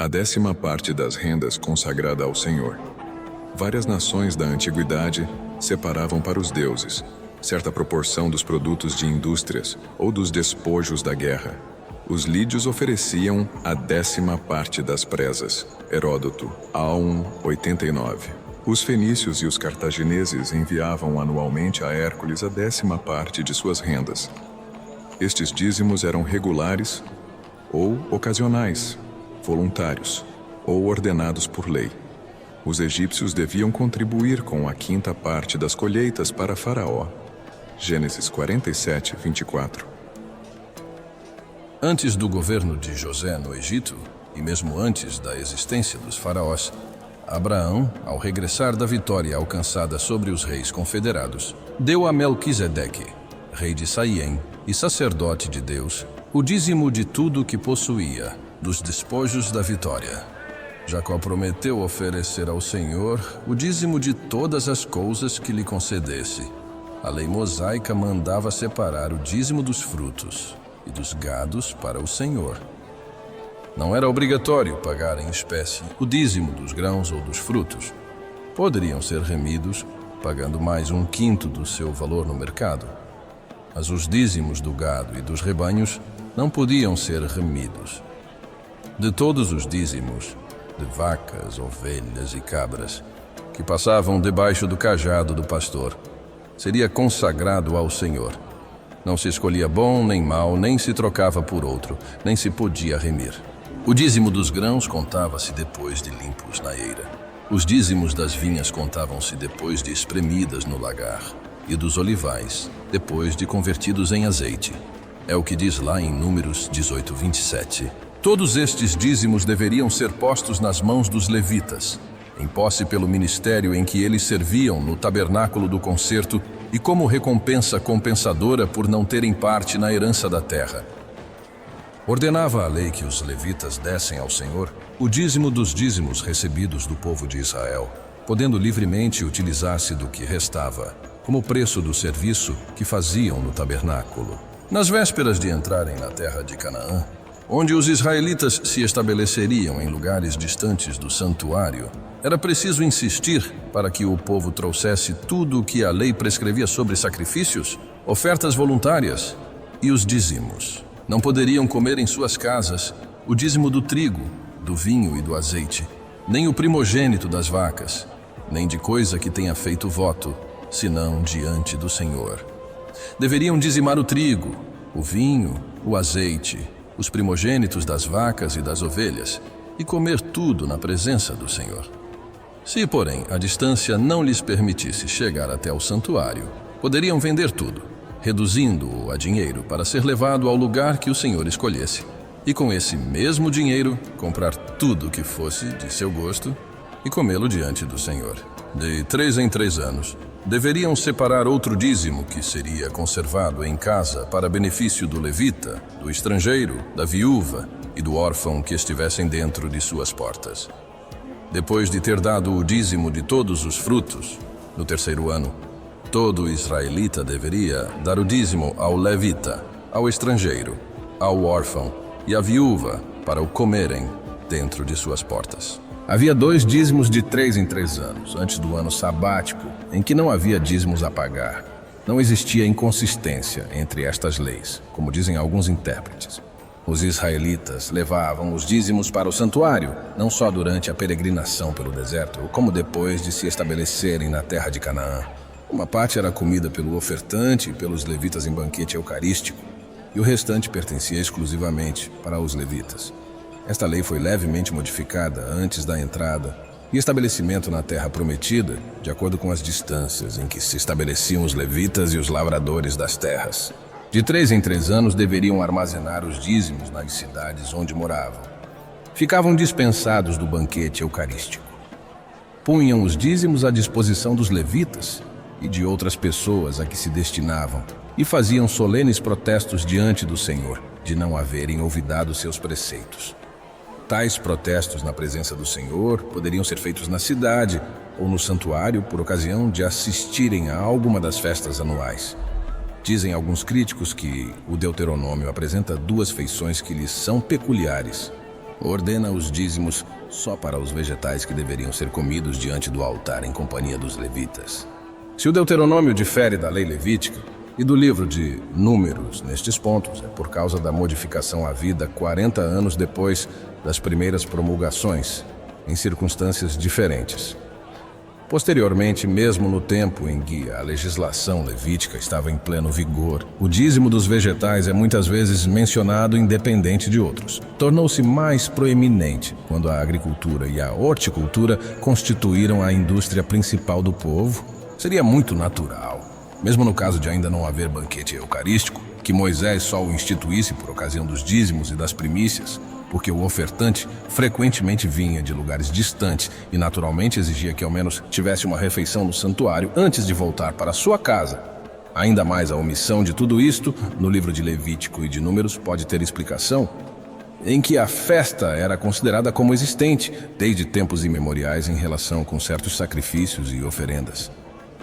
A 10ª parte das rendas consagrada ao Senhor. Várias nações da antiguidade separavam para os deuses certa proporção dos produtos de indústrias ou dos despojos da guerra. Os lídios ofereciam a 10ª parte das presas. Heródoto, A1, 89. Os fenícios e os cartagineses enviavam anualmente a Hércules a 10ª parte de suas rendas. Estes dízimos eram regulares ou ocasionais, voluntários ou ordenados por lei. Os egípcios deviam contribuir com a 5ª parte das colheitas para Faraó. Gênesis 47, 24. Antes do governo de José no Egito, e mesmo antes da existência dos faraós, Abraão, ao regressar da vitória alcançada sobre os reis confederados, deu a Melquisedeque, rei de Saiem e sacerdote de Deus, o dízimo de tudo que possuía, dos despojos da vitória. Jacó prometeu oferecer ao Senhor o dízimo de todas as coisas que lhe concedesse. A lei mosaica mandava separar o dízimo dos frutos e dos gados para o Senhor. Não era obrigatório pagar em espécie o dízimo dos grãos ou dos frutos. Poderiam ser remidos, pagando mais 1/5 do seu valor no mercado. Mas os dízimos do gado e dos rebanhos não podiam ser remidos. De todos os dízimos, de vacas, ovelhas e cabras, que passavam debaixo do cajado do pastor, seria consagrado ao Senhor. Não se escolhia bom nem mau, nem se trocava por outro, nem se podia remir. O dízimo dos grãos contava-se depois de limpos na eira. Os dízimos das vinhas contavam-se depois de espremidas no lagar, e dos olivais, depois de convertidos em azeite. É o que diz lá em Números 18, 27. Todos estes dízimos deveriam ser postos nas mãos dos levitas, em posse pelo ministério em que eles serviam no tabernáculo do concerto e como recompensa compensadora por não terem parte na herança da terra. Ordenava a lei que os levitas dessem ao Senhor o dízimo dos dízimos recebidos do povo de Israel, podendo livremente utilizar-se do que restava, como preço do serviço que faziam no tabernáculo. Nas vésperas de entrarem na terra de Canaã, onde os israelitas se estabeleceriam em lugares distantes do santuário, era preciso insistir para que o povo trouxesse tudo o que a lei prescrevia sobre sacrifícios, ofertas voluntárias e os dízimos. Não poderiam comer em suas casas o dízimo do trigo, do vinho e do azeite, nem o primogênito das vacas, nem de coisa que tenha feito voto, senão diante do Senhor. Deveriam dizimar o trigo, o vinho, o azeite, os primogênitos das vacas e das ovelhas, e comer tudo na presença do Senhor. Se, porém, a distância não lhes permitisse chegar até o santuário, poderiam vender tudo, reduzindo-o a dinheiro para ser levado ao lugar que o Senhor escolhesse, e com esse mesmo dinheiro comprar tudo que fosse de seu gosto e comê-lo diante do Senhor. De 3 em 3 anos, deveriam separar outro dízimo que seria conservado em casa para benefício do levita, do estrangeiro, da viúva e do órfão que estivessem dentro de suas portas. Depois de ter dado o dízimo de todos os frutos, no 3º ano, todo israelita deveria dar o dízimo ao levita, ao estrangeiro, ao órfão e à viúva para o comerem dentro de suas portas. Havia 2 dízimos de 3 em 3 anos, antes do ano sabático, em que não havia dízimos a pagar. Não existia inconsistência entre estas leis, como dizem alguns intérpretes. Os israelitas levavam os dízimos para o santuário, não só durante a peregrinação pelo deserto, como depois de se estabelecerem na terra de Canaã. Uma parte era comida pelo ofertante e pelos levitas em banquete eucarístico, e o restante pertencia exclusivamente para os levitas. Esta lei foi levemente modificada antes da entrada e estabelecimento na terra prometida, de acordo com as distâncias em que se estabeleciam os levitas e os lavradores das terras. De 3 em 3 anos deveriam armazenar os dízimos nas cidades onde moravam. Ficavam dispensados do banquete eucarístico. Punham os dízimos à disposição dos levitas e de outras pessoas a que se destinavam, e faziam solenes protestos diante do Senhor de não haverem olvidado seus preceitos. Tais protestos na presença do Senhor poderiam ser feitos na cidade ou no santuário por ocasião de assistirem a alguma das festas anuais. Dizem alguns críticos que o Deuteronômio apresenta 2 feições que lhes são peculiares. ordena os dízimos só para os vegetais que deveriam ser comidos diante do altar em companhia dos levitas. Se o Deuteronômio difere da lei levítica e do livro de Números nestes pontos, é por causa da modificação havida 40 anos depois das primeiras promulgações, em circunstâncias diferentes. Posteriormente, mesmo no tempo em que a legislação levítica estava em pleno vigor, o dízimo dos vegetais é muitas vezes mencionado independente de outros. Tornou-se mais proeminente quando a agricultura e a horticultura constituíram a indústria principal do povo. Seria muito natural, mesmo no caso de ainda não haver banquete eucarístico, que Moisés só o instituísse por ocasião dos dízimos e das primícias, porque o ofertante frequentemente vinha de lugares distantes e naturalmente exigia que ao menos tivesse uma refeição no santuário antes de voltar para sua casa. Ainda mais a omissão de tudo isto, no livro de Levítico e de Números, pode ter explicação em que a festa era considerada como existente desde tempos imemoriais em relação com certos sacrifícios e oferendas,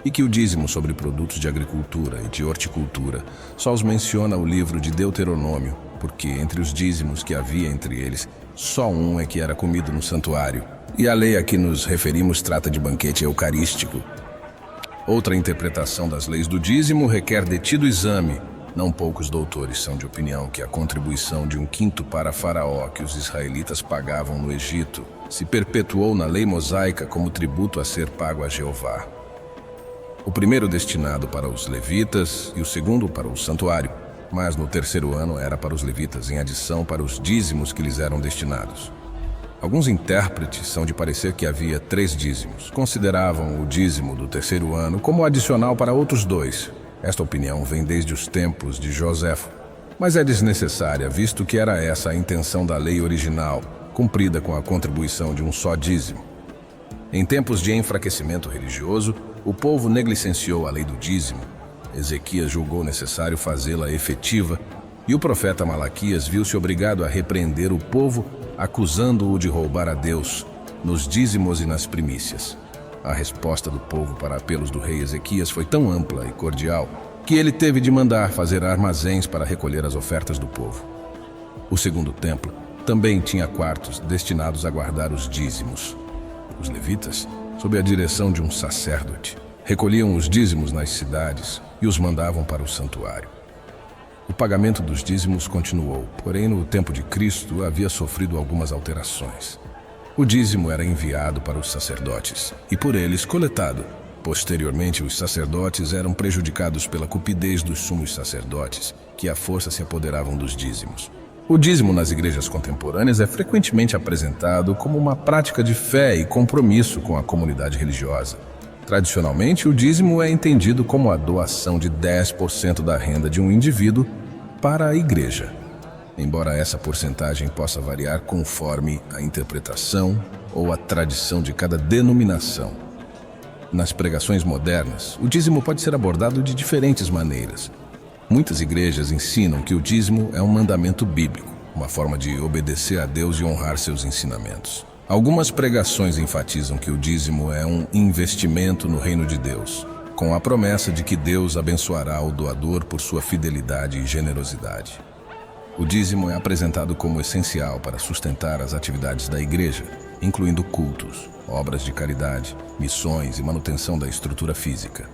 e que o dízimo sobre produtos de agricultura e de horticultura só os menciona o livro de Deuteronômio, porque entre os dízimos que havia entre eles, só um é que era comido no santuário. E a lei a que nos referimos trata de banquete eucarístico. Outra interpretação das leis do dízimo requer detido exame. Não poucos doutores são de opinião que a contribuição de 1/5 para Faraó que os israelitas pagavam no Egito se perpetuou na lei mosaica como tributo a ser pago a Jeová. O primeiro destinado para os levitas e o segundo para o santuário, mas no terceiro ano era para os levitas, em adição para os dízimos que lhes eram destinados. Alguns intérpretes são de parecer que havia 3 dízimos. Consideravam o dízimo do terceiro ano como adicional para outros 2. Esta opinião vem desde os tempos de Joséfo, mas é desnecessária, visto que era essa a intenção da lei original, cumprida com a contribuição de um só dízimo. Em tempos de enfraquecimento religioso, o povo negligenciou a lei do dízimo. Ezequias julgou necessário fazê-la efetiva e o profeta Malaquias viu-se obrigado a repreender o povo, acusando-o de roubar a Deus nos dízimos e nas primícias. A resposta do povo para apelos do rei Ezequias foi tão ampla e cordial que ele teve de mandar fazer armazéns para recolher as ofertas do povo. O segundo templo também tinha quartos destinados a guardar os dízimos. Os levitas, sob a direção de um sacerdote, recolhiam os dízimos nas cidades e os mandavam para o santuário. O pagamento dos dízimos continuou, porém no tempo de Cristo havia sofrido algumas alterações. O dízimo era enviado para os sacerdotes e por eles coletado. Posteriormente, os sacerdotes eram prejudicados pela cupidez dos sumos sacerdotes, que à força se apoderavam dos dízimos. O dízimo nas igrejas contemporâneas é frequentemente apresentado como uma prática de fé e compromisso com a comunidade religiosa. Tradicionalmente, o dízimo é entendido como a doação de 10% da renda de um indivíduo para a igreja, embora essa porcentagem possa variar conforme a interpretação ou a tradição de cada denominação. Nas pregações modernas, o dízimo pode ser abordado de diferentes maneiras. Muitas igrejas ensinam que o dízimo é um mandamento bíblico, uma forma de obedecer a Deus e honrar seus ensinamentos. Algumas pregações enfatizam que o dízimo é um investimento no reino de Deus, com a promessa de que Deus abençoará o doador por sua fidelidade e generosidade. O dízimo é apresentado como essencial para sustentar as atividades da igreja, incluindo cultos, obras de caridade, missões e manutenção da estrutura física.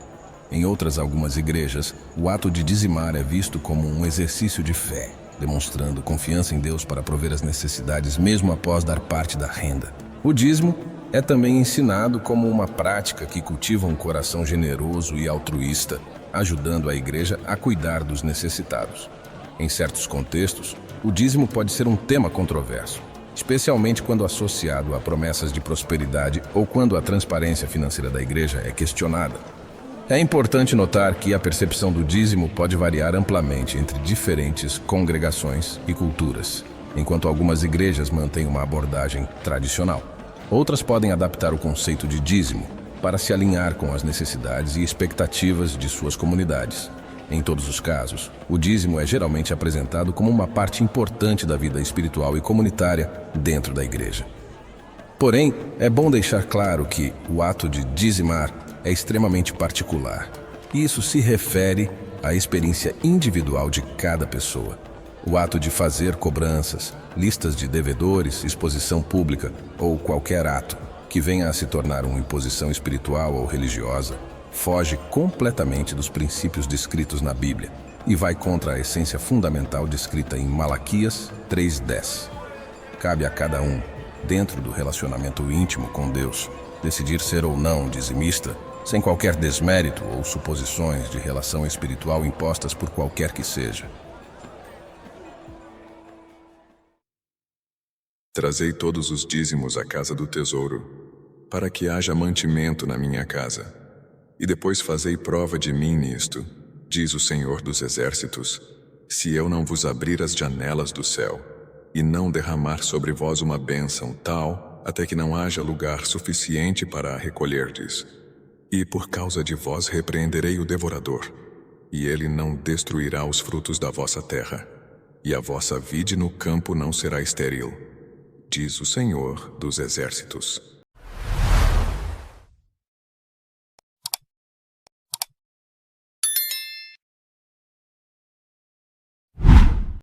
Em algumas igrejas, o ato de dizimar é visto como um exercício de fé, demonstrando confiança em Deus para prover as necessidades mesmo após dar parte da renda. O dízimo é também ensinado como uma prática que cultiva um coração generoso e altruísta, ajudando a igreja a cuidar dos necessitados. Em certos contextos, o dízimo pode ser um tema controverso, especialmente quando associado a promessas de prosperidade ou quando a transparência financeira da igreja é questionada. É importante notar que a percepção do dízimo pode variar amplamente entre diferentes congregações e culturas. Enquanto algumas igrejas mantêm uma abordagem tradicional, outras podem adaptar o conceito de dízimo para se alinhar com as necessidades e expectativas de suas comunidades. Em todos os casos, o dízimo é geralmente apresentado como uma parte importante da vida espiritual e comunitária dentro da igreja. Porém, é bom deixar claro que o ato de dizimar é extremamente particular, e isso se refere à experiência individual de cada pessoa. O ato de fazer cobranças, listas de devedores, exposição pública ou qualquer ato que venha a se tornar uma imposição espiritual ou religiosa, foge completamente dos princípios descritos na Bíblia e vai contra a essência fundamental descrita em Malaquias 3:10. Cabe a cada um, dentro do relacionamento íntimo com Deus, decidir ser ou não dizimista, sem qualquer desmérito ou suposições de relação espiritual impostas por qualquer que seja. Trazei todos os dízimos à casa do tesouro, para que haja mantimento na minha casa. E depois fazei prova de mim nisto, diz o Senhor dos Exércitos, se eu não vos abrir as janelas do céu, e não derramar sobre vós uma bênção tal, até que não haja lugar suficiente para a recolherdes. E por causa de vós repreenderei o devorador, e ele não destruirá os frutos da vossa terra, e a vossa vide no campo não será estéril, diz o Senhor dos Exércitos.